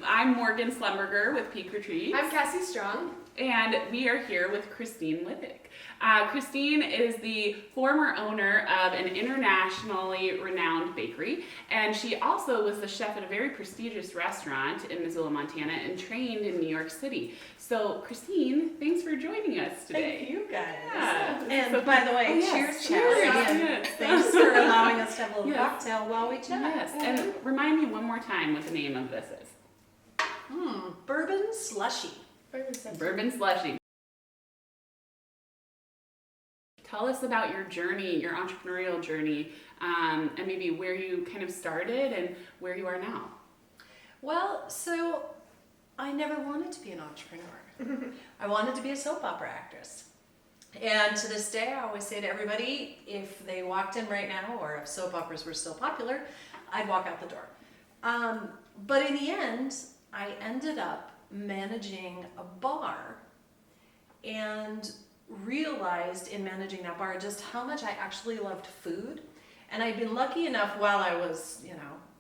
I'm Morgan Slumberger with Peak Retreats. I'm Cassie Strong. And we are here with Christine Littig. Christine is the former owner of an internationally renowned bakery, and she also was the chef at a very prestigious restaurant in Missoula, Montana, and trained in New York City. So, Christine, thanks for joining us today. Thank you, guys. Yeah. And So by the way, yes, cheers. Yes. Thanks for allowing us to have a little Yes. cocktail while we chat. Yes, and remind me one more time what the name of this is. Bourbon slushy. Bourbon Slushy. Tell us about your journey, your entrepreneurial journey, and maybe where you kind of started and where you are now. Well, so I never wanted to be an entrepreneur. I wanted to be a soap opera actress. And to this day, I always say to everybody, if they walked in right now, or if soap operas were still popular, I'd walk out the door. But in the end, I ended up managing a bar and realized in managing that bar just how much I actually loved food. And I'd been lucky enough while I was,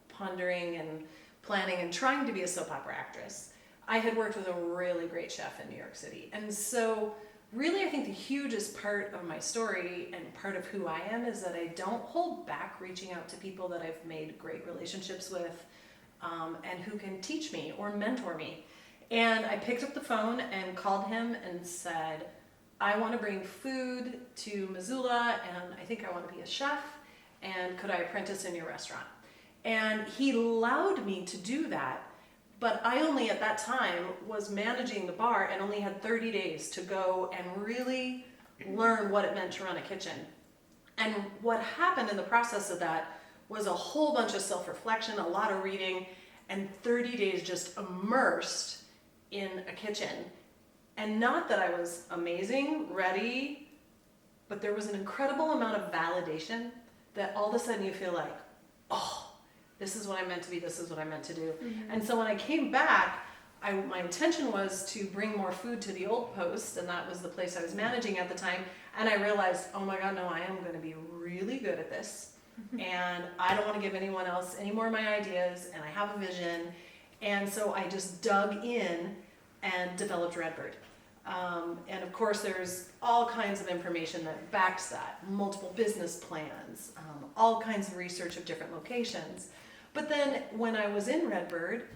pondering and planning and trying to be a soap opera actress, I had worked with a really great chef in New York City. And so really, I think the hugest part of my story and part of who I am is that I don't hold back reaching out to people that I've made great relationships with and who can teach me or mentor me. And I picked up the phone and called him and said, I want to bring food to Missoula and I think I want to be a chef and could I apprentice in your restaurant? And he allowed me to do that, but I only at that time was managing the bar and only had 30 days to go and really learn what it meant to run a kitchen. And what happened in the process of that was a whole bunch of self-reflection, a lot of reading, and 30 days just immersed in a kitchen. And not that I was amazing, ready, but there was an incredible amount of validation that all of a sudden you feel like, oh, this is what I meant to be, this is what I meant to do. Mm-hmm. And so when I came back, my intention was to bring more food to the Old Post, and that was the place I was managing at the time. And I realized, oh my God, no, I am going to be really good at this. And I don't want to give anyone else any more of my ideas, and I have a vision. And so I just dug in and developed Redbird. And of course, there's all kinds of information that backs that, multiple business plans, all kinds of research of different locations. But then when I was in Redbird,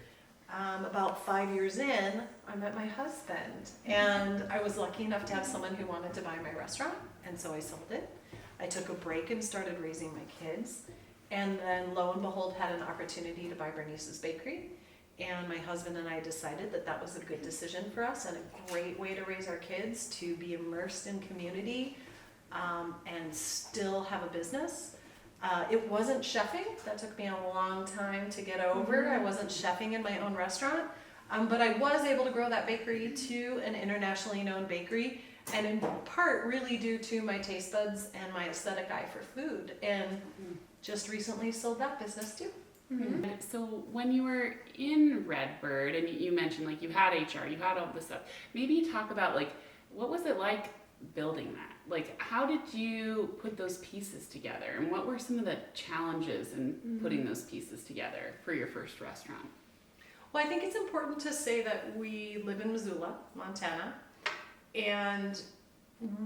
about 5 years in, I met my husband. And I was lucky enough to have someone who wanted to buy my restaurant, and so I sold it. I took a break and started raising my kids. And then lo and behold, had an opportunity to buy Bernice's Bakery. And my husband and I decided that that was a good decision for us and a great way to raise our kids, to be immersed in community and still have a business. It wasn't chefing. That took me a long time to get over. I wasn't chefing in my own restaurant, but I was able to grow that bakery to an internationally known bakery, and in part really due to my taste buds and my aesthetic eye for food. And just recently sold that business too. Mm-hmm. So when you were in Redbird and you mentioned like you had HR, you had all this stuff, maybe talk about like what was it like building that? Like how did you put those pieces together, and what were some of the challenges in putting those pieces together for your first restaurant? Well, I think it's important to say that we live in Missoula, Montana, and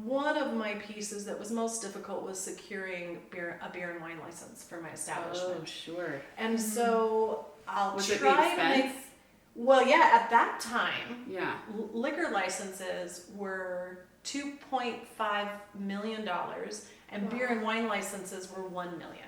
one of my pieces that was most difficult was securing a beer and wine license for my establishment. Oh, sure. And so I'll was try it the to make. expense? Well, yeah, at that time, Yeah. liquor licenses were $2.5 million, and beer and wine licenses were $1 million.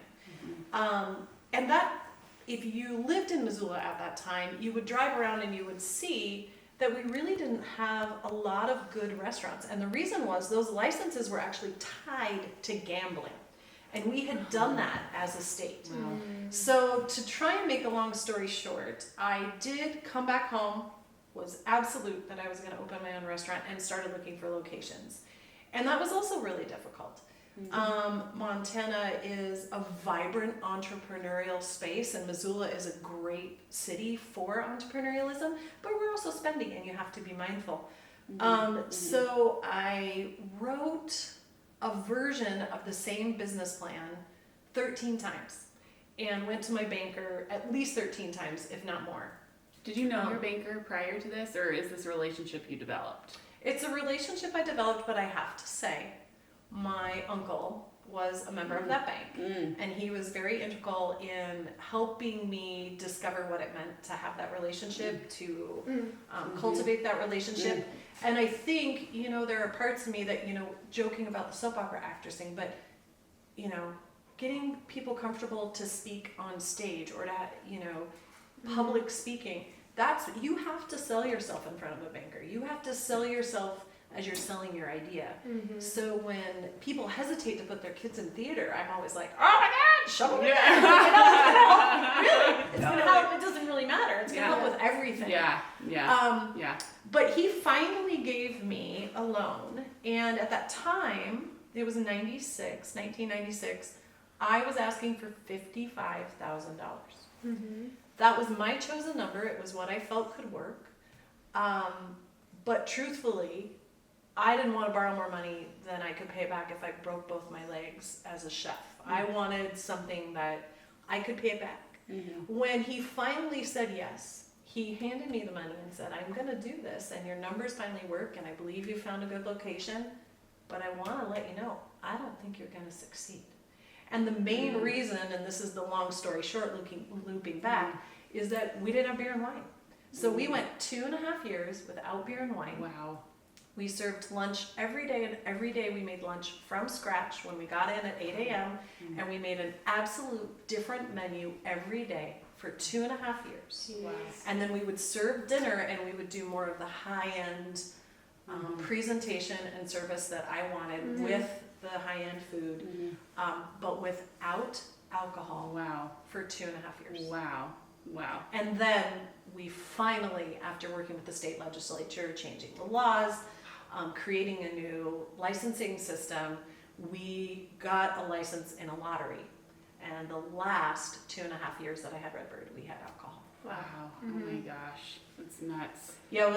And that, if you lived in Missoula at that time, you would drive around and you would see that we really didn't have a lot of good restaurants. And the reason was those licenses were actually tied to gambling. And we had done that as a state. Wow. So to try and make a long story short, I did come back home, was absolute that I was going to open my own restaurant, and started looking for locations. And that was also really difficult. Montana is a vibrant entrepreneurial space, and Missoula is a great city for entrepreneurialism, but we're also spending, and you have to be mindful. So I wrote a version of the same business plan 13 times and went to my banker at least 13 times, if not more. Did you know your banker prior to this, or is this a relationship you developed? It's a relationship I developed, but I have to say, my uncle was a member of that bank, and he was very integral in helping me discover what it meant to have that relationship, to cultivate that relationship. And I think, you know, there are parts of me that, you know, joking about the soap opera actressing, but, you know, getting people comfortable to speak on stage or to, you know, public speaking, that's, you have to sell yourself in front of a banker. You have to sell yourself as you're selling your idea. So when people hesitate to put their kids in theater, I'm always like, oh my God, shove them in there. You know, it's gonna help. Really, it's gonna help. It doesn't really matter. It's gonna help with everything. But he finally gave me a loan, and at that time, it was 1996, I was asking for $55,000. That was my chosen number. It was what I felt could work. But truthfully, I didn't want to borrow more money than I could pay back if I broke both my legs as a chef. I wanted something that I could pay back. When he finally said yes, he handed me the money and said, I'm going to do this, and your numbers finally work, and I believe you found a good location, but I want to let you know, I don't think you're going to succeed. And the main reason, and this is the long story short, looping back, is that we didn't have beer and wine. So we went 2.5 years without beer and wine. Wow. We served lunch every day, and every day we made lunch from scratch when we got in at 8 a.m. And we made an absolute different menu every day for 2.5 years. Wow. And then we would serve dinner, and we would do more of the high-end presentation and service that I wanted with the high-end food, but without alcohol. Wow. For 2.5 years. Wow. Wow. And then we finally, after working with the state legislature, changing the laws, creating a new licensing system, we got a license in a lottery. And the last 2.5 years that I had Redbird, we had alcohol. Wow. Oh my gosh. That's nuts. Yeah,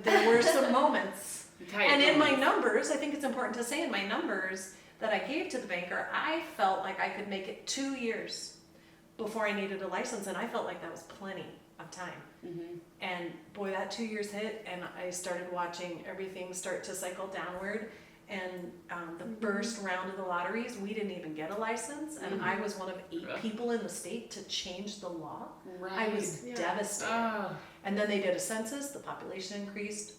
there were some moments. And in my moments. numbers, I think it's important to say in my numbers that I gave to the banker, I felt like I could make it 2 years before I needed a license, and I felt like that was plenty of time. And boy, that 2 years hit, and I started watching everything start to cycle downward. And the first round of the lotteries, we didn't even get a license, and I was one of 8 people in the state to change the law. Right. I was devastated. And then they did a census, the population increased,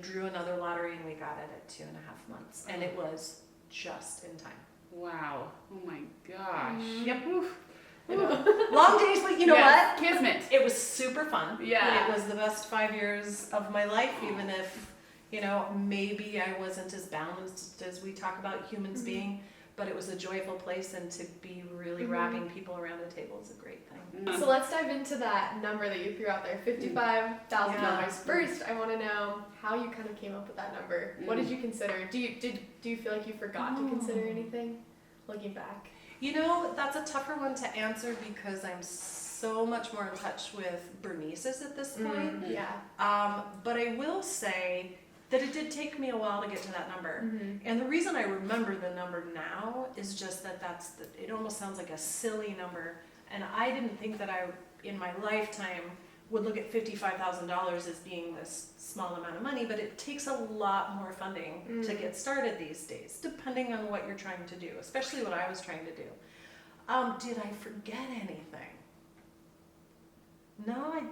drew another lottery, and we got it at 2.5 months. And it was just in time. Wow. Oh my gosh. Yep. Long days, but you know what? Kismet. It was super fun. Yeah. It was the best 5 years of my life, even if, you know, maybe I wasn't as balanced as we talk about humans being, but it was a joyful place, and to be really wrapping people around a table is a great thing. So let's dive into that number that you threw out there, $55,000. First, I want to know how you kind of came up with that number. What did you consider? Do you feel like you forgot to consider anything, looking back? You know, that's a tougher one to answer because I'm so much more in touch with Bernice's at this point. But I will say that it did take me a while to get to that number. And the reason I remember the number now is just that it almost sounds like a silly number. And I didn't think that I, in my lifetime, would look at $55,000 as being this small amount of money, but it takes a lot more funding to get started these days, depending on what you're trying to do, especially what I was trying to do. Did I forget anything? No,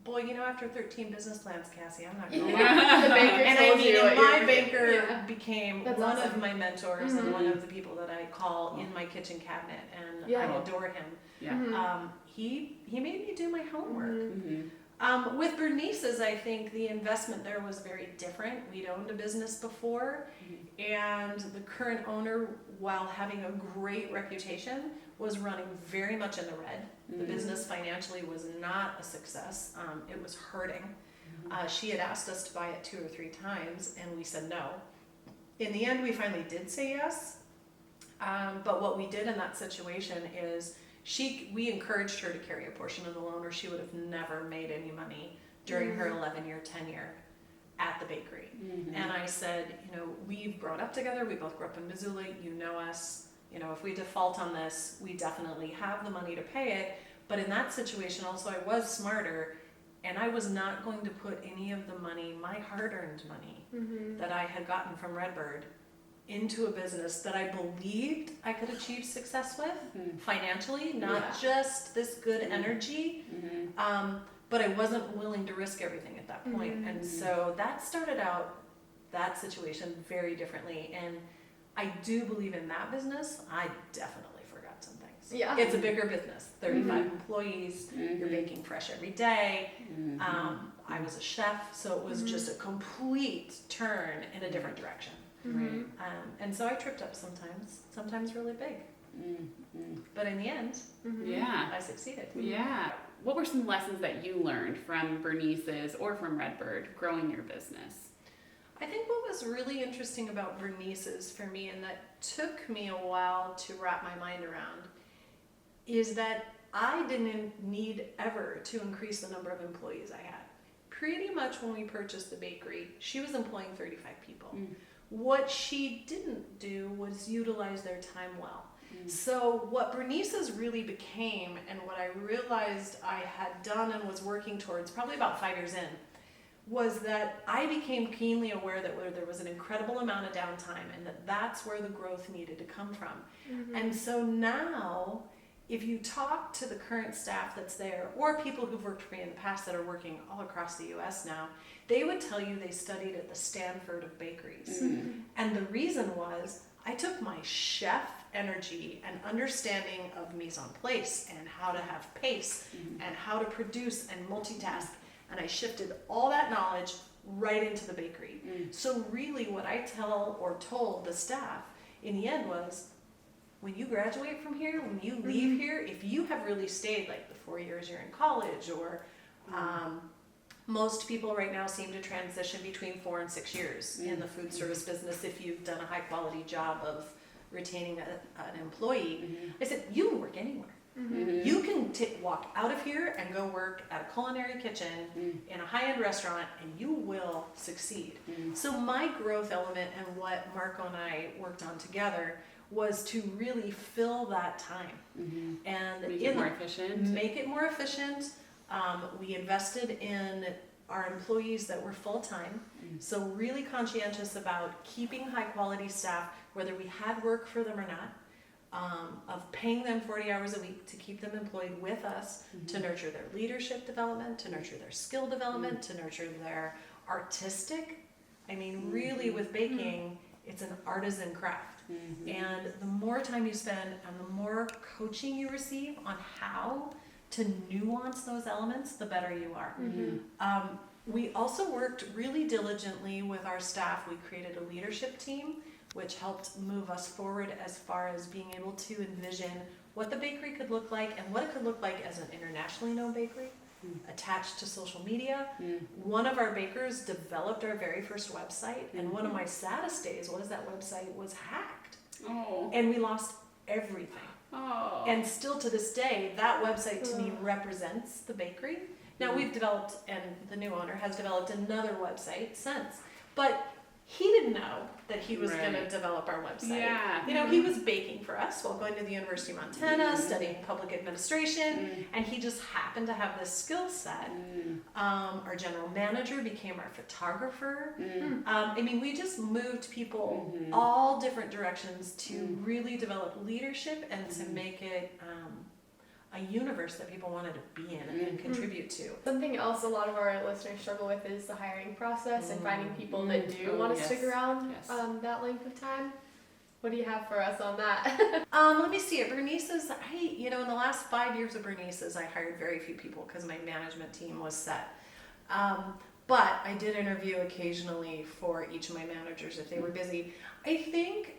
boy, you know, after 13 business plans, Cassie, I'm not going to lie. The banker And I told mean, you what my you're banker became That's one awesome. of my mentors and one of the people that I call in my kitchen cabinet, and I adore him. Yeah. He made me do my homework. With Bernice's, I think the investment there was very different. We'd owned a business before, and the current owner, while having a great reputation, was running very much in the red. The business financially was not a success. It was hurting. She had asked us to buy it 2 or 3 times, and we said no. In the end, we finally did say yes. But what we did in that situation is we encouraged her to carry a portion of the loan, or she would have never made any money during her 11-year tenure at the bakery. And I said, you know, we've grown up together. We both grew up in Missoula. You know us. You know, if we default on this, we definitely have the money to pay it. But in that situation, also, I was smarter. And I was not going to put any of the money, my hard-earned money, Mm-hmm. that I had gotten from Redbird into a business that I believed I could achieve success with financially, not just this good energy. But I wasn't willing to risk everything at that point. And so that started out that situation very differently. And I do believe in that business, I definitely forgot some things. Yeah. It's a bigger business, 35 employees, you're baking fresh every day. I was a chef, so it was just a complete turn in a different direction. Right. And so I tripped up sometimes really big. But in the end, Yeah. I succeeded. Yeah. What were some lessons that you learned from Bernice's or from Redbird growing your business? I think what was really interesting about Bernice's for me, and that took me a while to wrap my mind around, is that I didn't need ever to increase the number of employees I had. Pretty much when we purchased the bakery, she was employing 35 people. What she didn't do was utilize their time well. So what Bernice's really became, and what I realized I had done and was working towards probably about 5 years in, was that I became keenly aware that there was an incredible amount of downtime, and that's where the growth needed to come from. And so now, if you talk to the current staff that's there, or people who've worked for me in the past that are working all across the US now, they would tell you they studied at the Stanford of bakeries. And the reason was, I took my chef energy and understanding of mise en place and how to have pace and how to produce and multitask, and I shifted all that knowledge right into the bakery. So really what I told the staff in the end was, when you graduate from here, when you leave here, if you have really stayed like the 4 years you're in college, or most people right now seem to transition between 4 and 6 years in the food service business if you've done a high quality job of retaining an employee. I said, you can work anywhere. You can walk out of here and go work at a culinary kitchen in a high-end restaurant, and you will succeed. So my growth element, and what Marco and I worked on together, was to really fill that time and Make it more efficient. Make it more efficient. We invested in our employees that were full-time, so really conscientious about keeping high-quality staff, whether we had work for them or not, of paying them 40 hours a week to keep them employed with us, to nurture their leadership development, to nurture their skill development, to nurture their artistic. I mean, really with baking, it's an artisan craft. And the more time you spend and the more coaching you receive on how to nuance those elements, the better you are. We also worked really diligently with our staff. We created a leadership team, which helped move us forward as far as being able to envision what the bakery could look like and what it could look like as an internationally known bakery, attached to social media. One of our bakers developed our very first website, and one of my saddest days was that website was hacked. And we lost everything. And still to this day, that website to me represents the bakery. Now we've developed, and the new owner has developed another website since, but he didn't know that he was going to develop our website. You know, he was baking for us while going to the University of Montana, studying public administration, and he just happened to have this skill set. Our general manager became our photographer. I mean, we just moved people all different directions to really develop leadership and to make it a universe that people wanted to be in and contribute to. Something else a lot of our listeners struggle with is the hiring process and finding people that do want to stick around that length of time. What do you have for us on that? Let me see. At Bernice's, in the last 5 years of Bernice's, I hired very few people because my management team was set. But I did interview occasionally for each of my managers if they were busy. I think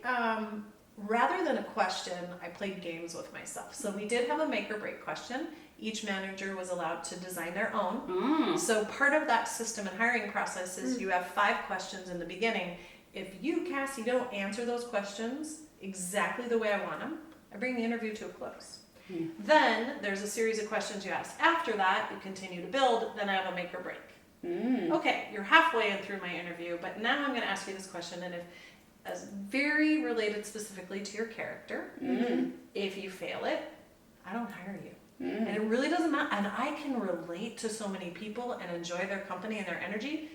rather than a question, I played games with myself. So we did have a make or break question. Each manager was allowed to design their own. So part of that system and hiring process is you have 5 questions in the beginning. If you, Cassie, don't answer those questions exactly the way I want them, I bring the interview to a close. Then there's a series of questions you ask. After that, you continue to build, then I have a make or break. Okay, you're halfway in through my interview, but now I'm going to ask you this question, and as very related specifically to your character. If you fail it, I don't hire you. And it really doesn't matter. And I can relate to so many people and enjoy their company and their energy.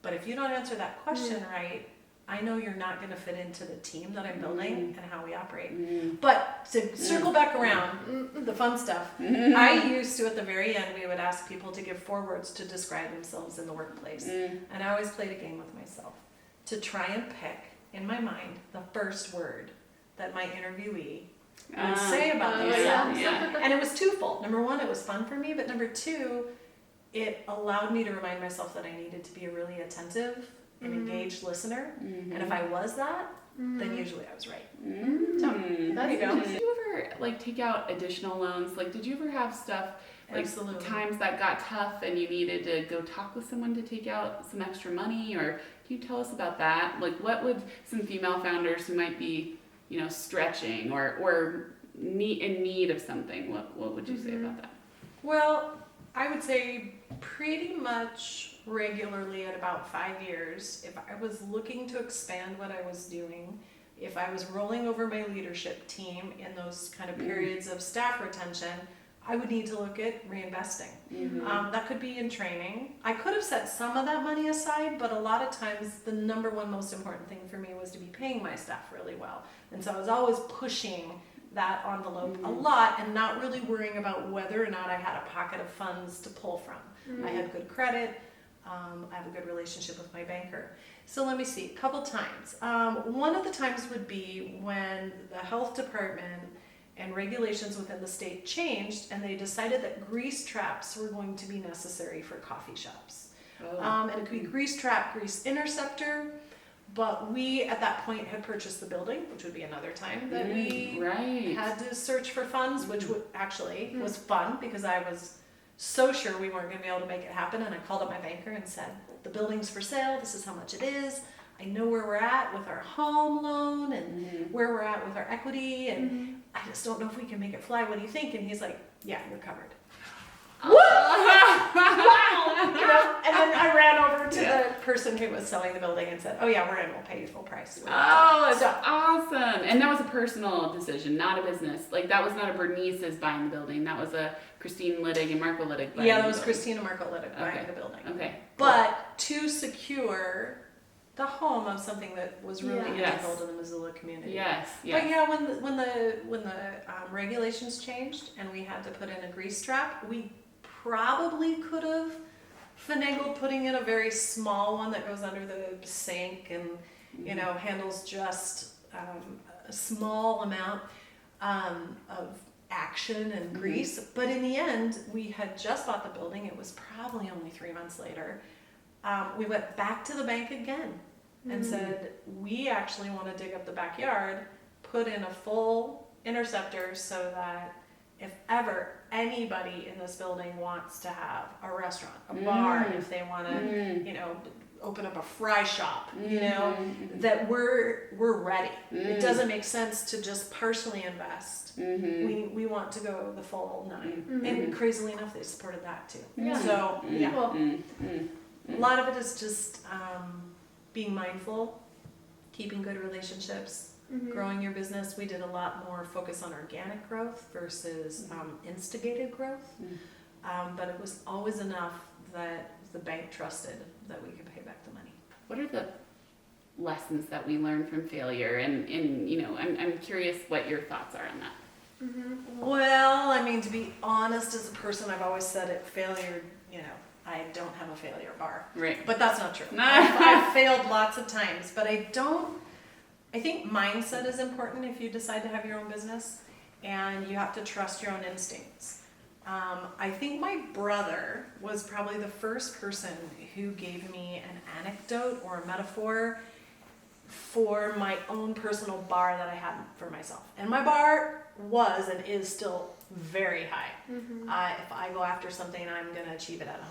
But if you don't answer that question right, I know you're not going to fit into the team that I'm building and how we operate. But to circle back around, the fun stuff, I used to, at the very end, we would ask people to give 4 words to describe themselves in the workplace. And I always played a game with myself to try and pick, in my mind, the first word that my interviewee would say about themselves. And it was twofold. Number 1, it was fun for me, but number 2, it allowed me to remind myself that I needed to be a really attentive and engaged listener. And if I was that, then usually I was right. So, there you go. Did you ever like take out additional loans? Like, did you ever have stuff like Absolutely. times that got tough and you needed to go talk with someone to take out some extra money? Or can you tell us about that? Like, what would some female founders who might be, you know, stretching or in need of something, what would you say about that? Well, I would say pretty much regularly at about 5 years, if I was looking to expand what I was doing, if I was rolling over my leadership team in those kind of periods of staff retention, I would need to look at reinvesting. That could be in training. I could have set some of that money aside, but a lot of times the number one most important thing for me was to be paying my staff really well. And so I was always pushing that envelope a lot and not really worrying about whether or not I had a pocket of funds to pull from. I had good credit. I have a good relationship with my banker. So let me see, a couple times. One of the times would be when the health department and regulations within the state changed and they decided that grease traps were going to be necessary for coffee shops. And it could be grease trap, grease interceptor. But we, at that point, had purchased the building, which would be another time that we had to search for funds, which would actually was fun because I was so sure we weren't going to be able to make it happen. And I called up my banker and said, the building's for sale. This is how much it is. I know where we're at with our home loan and where we're at with our equity. And I just don't know if we can make it fly. What do you think? And he's like, yeah, you're covered. Wow! You know, and then I ran over to the person who was selling the building and said, oh yeah, we're in, we'll pay you full price. Oh, that's awesome. And that was a personal decision, not a business. Like, that was not a Bernice's buying the building. That was a Christine Littig and Marco Littig buying the building. Yeah, that was Christine and Marco Littig buying the building. Okay. But to secure the home of something that was really integral to the Missoula community. Yes. But yeah, when the regulations changed and we had to put in a grease trap, we probably could have finagled putting in a very small one that goes under the sink and you know handles just a small amount of action and grease. But in the end, we had just bought the building. It was probably only 3 months later. We went back to the bank again and said, we actually want to dig up the backyard, put in a full interceptor so that if ever anybody in this building wants to have a restaurant, a bar, if they want to, you know, open up a fry shop, you know, that we're ready. It doesn't make sense to just partially invest. We want to go the full 9. And crazily enough, they supported that too. So a lot of it is just being mindful, keeping good relationships, growing your business. We did a lot more focus on organic growth versus instigated growth. But it was always enough that the bank trusted that we could pay back the money. What are the lessons that we learn from failure? And you know, I'm curious what your thoughts are on that. Well, I mean, to be honest, as a person, I've always said it, failure, you know, I don't have a failure bar. Right. But that's not true. I've failed lots of times, but I think mindset is important if you decide to have your own business, and you have to trust your own instincts. I think my brother was probably the first person who gave me an anecdote or a metaphor for my own personal bar that I had for myself. And my bar was and is still very high. If I go after something, I'm going to achieve it at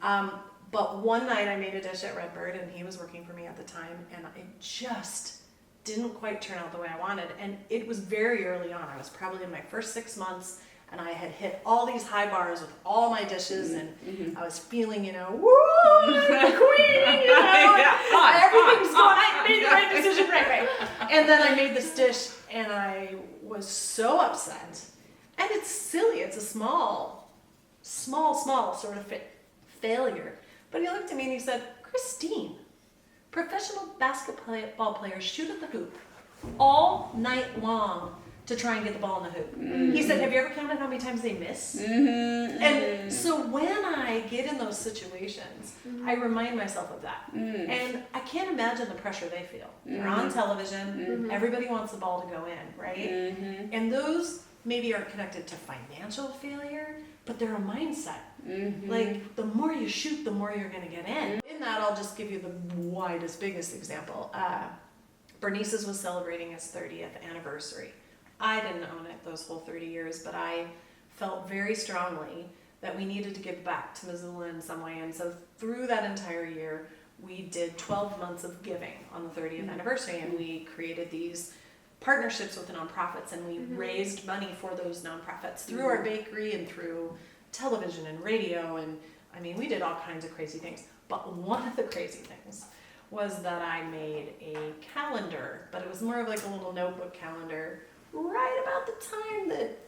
100%. But one night I made a dish at Redbird, and he was working for me at the time, and it just didn't quite turn out the way I wanted. And it was very early on. I was probably in my first 6 months, and I had hit all these high bars with all my dishes, and I was feeling, you know, woo, the queen, you know, everything's going, I made the right decision, right. And then I made this dish, and I was so upset. And it's silly. It's a small sort of failure. But he looked at me and he said, Christine, professional basketball players shoot at the hoop all night long to try and get the ball in the hoop. He said, have you ever counted how many times they miss? And so when I get in those situations, I remind myself of that. And I can't imagine the pressure they feel. They're on television, everybody wants the ball to go in, right? And those maybe aren't connected to financial failure, but they're a mindset. Like, the more you shoot, the more you're gonna get in. In that, I'll just give you the widest, biggest example. Bernice's was celebrating its 30th anniversary. I didn't own it those whole 30 years, but I felt very strongly that we needed to give back to Missoula in some way. And so through that entire year, we did 12 months of giving on the 30th anniversary, and we created these partnerships with the nonprofits, and we raised money for those nonprofits through our bakery and through television and radio. And I mean, we did all kinds of crazy things. But one of the crazy things was that I made a calendar, but it was more of like a little notebook calendar, right about the time that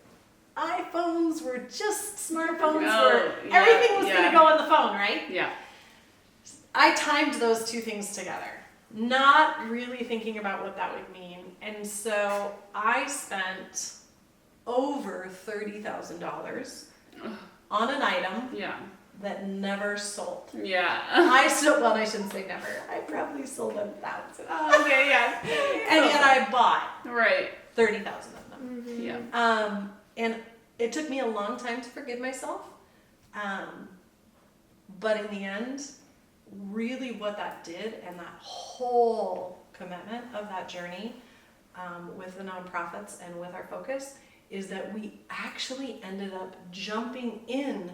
iPhones were just smartphones, where everything was going to go on the phone, right? Yeah. I timed those two things together, not really thinking about what that would mean. And so I spent over $30,000 on an item that never sold. Yeah. I shouldn't say never. I probably sold 1,000. Oh, okay, yeah. And yet I bought Right. 30,000 of them. Yeah. And it took me a long time to forgive myself. But in the end, really what that did, and that whole commitment of that journey with the nonprofits and with our focus, is that we actually ended up jumping in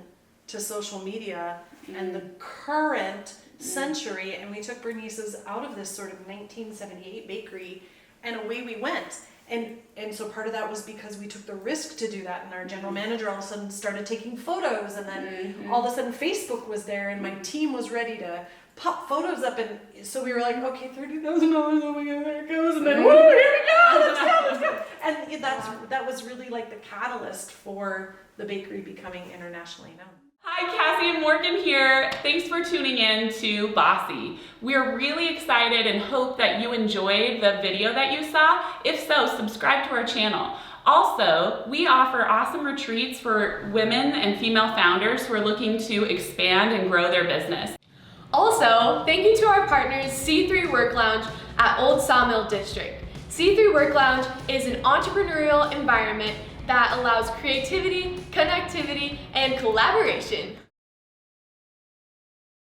to social media and the current century, and we took Bernice's out of this sort of 1978 bakery, and away we went. And so part of that was because we took the risk to do that, and our general manager all of a sudden started taking photos, and then all of a sudden Facebook was there, and my team was ready to pop photos up, and so we were like, okay, $30,000, oh my God, there it goes, and then woo, here we go, let's go. And that was really like the catalyst for the bakery becoming internationally known. Hi, Cassie and Morgan here. Thanks for tuning in to Bossy. We're really excited and hope that you enjoyed the video that you saw. If so, subscribe to our channel. Also, we offer awesome retreats for women and female founders who are looking to expand and grow their business. Also, thank you to our partners, C3 Work Lounge at Old Sawmill District. C3 Work Lounge is an entrepreneurial environment that allows creativity, connectivity, and collaboration.